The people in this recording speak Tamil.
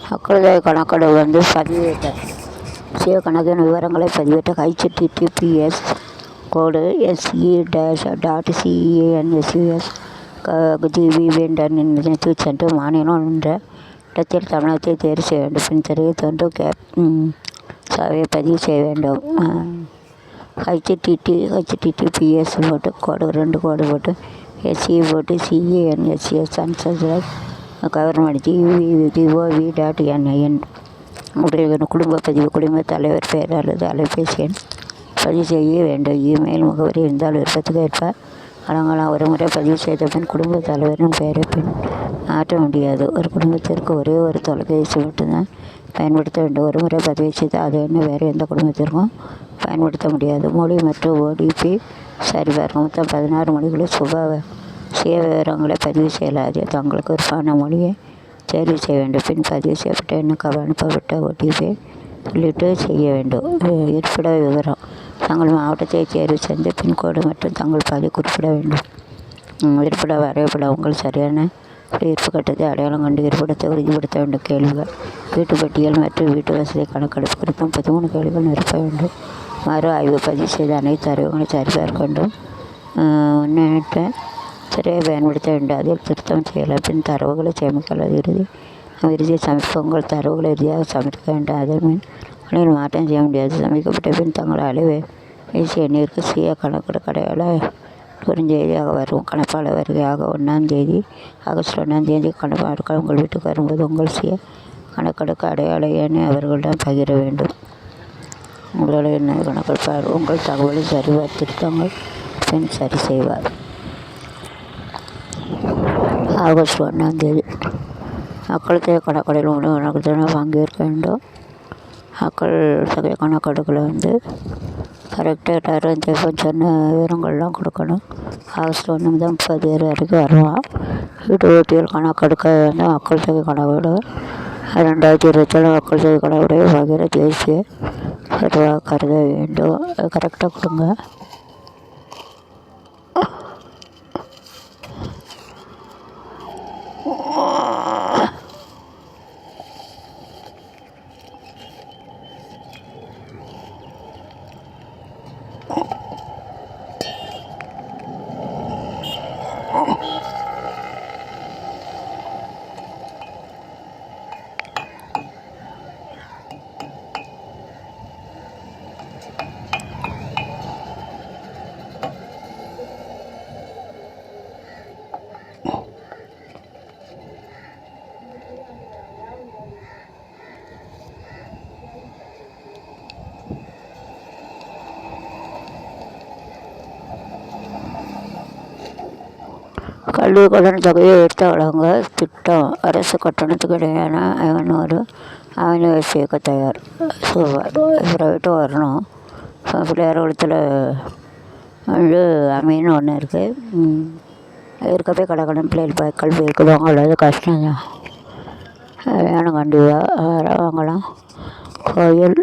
மக்களுடைய கணக்கெடு பதிவேட்ட சுய கணக்கின் விவரங்களை பதிவேற்ற https கோடு SE-.CENSUS GB வேண்டாம் நிலையத்துக்கு சென்று மாநிலம் என்ற இடத்தில் தமிழகத்தை தேர்வு செய்ய வேண்டும். பின் திரையை தோன்றும் சாவையை பதிவு செய்ய வேண்டும். https போட்டு கோடு 2 கோடு போட்டு SE போட்டு CENSUS அன்சர்ஜ் கவர்மெண்ட் gov.in உடைய குடும்ப பதிவு குடும்ப தலைவர் பெயர் அல்லது அலைபேசி எண் பதிவு செய்ய வேண்டும். இமெயில் முகவரி இருந்தால் விருப்பத்துக்கு ஏற்ப அலங்கலாம். ஒரு முறை பதிவு செய்த பின் குடும்ப தலைவரின் பெயரை பின் மாற்ற முடியாது. ஒரு குடும்பத்திற்கு ஒரே ஒரு தொலைபேசி மட்டும்தான் பயன்படுத்த வேண்டும். ஒரு முறை பதிவு செய்தால் அது என்ன வேறு எந்த குடும்பத்திற்கும் பயன்படுத்த முடியாது. மொழி மற்றும் ODP சரிபார்க்க மொத்தம் 16 மொழிகளில் சுய விவரங்களை பதிவு செய்யலாது. தங்களுக்கு விருப்பமான மொழியை தேர்வு செய்ய வேண்டும். பின் பதிவு செய்யப்பட்ட எண்ணுக்கு அனுப்பப்பட்ட OTP உள்ளிட்டு செய்ய வேண்டும். இருப்பிட விவரம் தங்கள் மாவட்டத்தை தேர்வு செய்து பின்கோடு மற்றும் தங்கள் பதிவு குறிப்பிட வேண்டும். இருப்பிட வரைபடம் உங்கள் சரியான குடியிருப்பு கட்டத்தை அடையாளம் கண்டு இருப்பிடத்தை உறுதிப்படுத்த வேண்டும். கேள்விகள் வீட்டு பட்டியல் மற்றும் வீட்டு வசதி கணக்கெடுப்பு குறித்து 33 கேள்விகள் நிரப்ப வேண்டும். மறு ஆய்வு பதிவு செய்த அனைத்து அறிவுகளை சரிபார்க்க வேண்டும். முன்னேற்ற திரையை பயன்படுத்த வேண்டும். அதில் திருத்தம் செய்யலாம். பின் தரவுகளை சேமிக்கலாம். இறுதியை சமைக்க உங்கள் தரவுகளை இறுதியாக சமைக்க வேண்டும். அதன் பின் மாற்றம் செய்ய முடியாது. சமைக்கப்பட்ட பின் தங்கள் அலைபேசி எண்ணிற்கு சுய கணக்கெடு அடையாள குறுஞ்செய்தியாக வரும். கணப்பாளர் வருகையாக ஆகஸ்ட் 1 கணப்பாளர்கள் உங்கள் வீட்டுக்கு வரும்போது உங்கள் சுய கணக்கெடுக்க அடையாள எண்ணை அவர்களிடம் பகிர வேண்டும். உங்களுடைய கணக்கெடுப்பார் உங்கள் தகவலை சரிவார் திருத்தங்கள் பின் சரி செய்வார். ஆகஸ்ட் 1 மக்கள் தொகை கணக்கெடுப்பில் கணக்கெடுப்பில் பங்கேற்க வேண்டும். மக்கள் தொகை கணக்கெடுப்பில் கரெக்டாக சொன்ன விவரங்கள்லாம் கொடுக்கணும். ஆகஸ்ட் 1 முதல் 30 வரைக்கும் வருவான். வீட்டு ஓட்டியல் கணக்கெடுக்க மக்கள் தொகை கணக்கெடு 2027 மக்கள் தொகை கணக்கெடுப்பை பகிர தேசிய வருவாக கருத வேண்டும். கரெக்டாக கொடுங்க. கல்வி கடன் தொகையை எடுத்து வழங்க திட்டம் அரசு கட்டணத்துக்கு இடையான 500 அவனிவர்ஸ் இயக்க தயார். பிரைவேட்டு வரணும். பிள்ளையார் குளத்தில் அமீன் ஒன்று இருக்குது. இருக்கப்பே கடற்கடன் பிள்ளைகள் கல்வி இருக்குவாங்க. அல்லது கஷ்டம்தான் வேணும். கண்டிப்பாக வாங்கலாம். கோயில்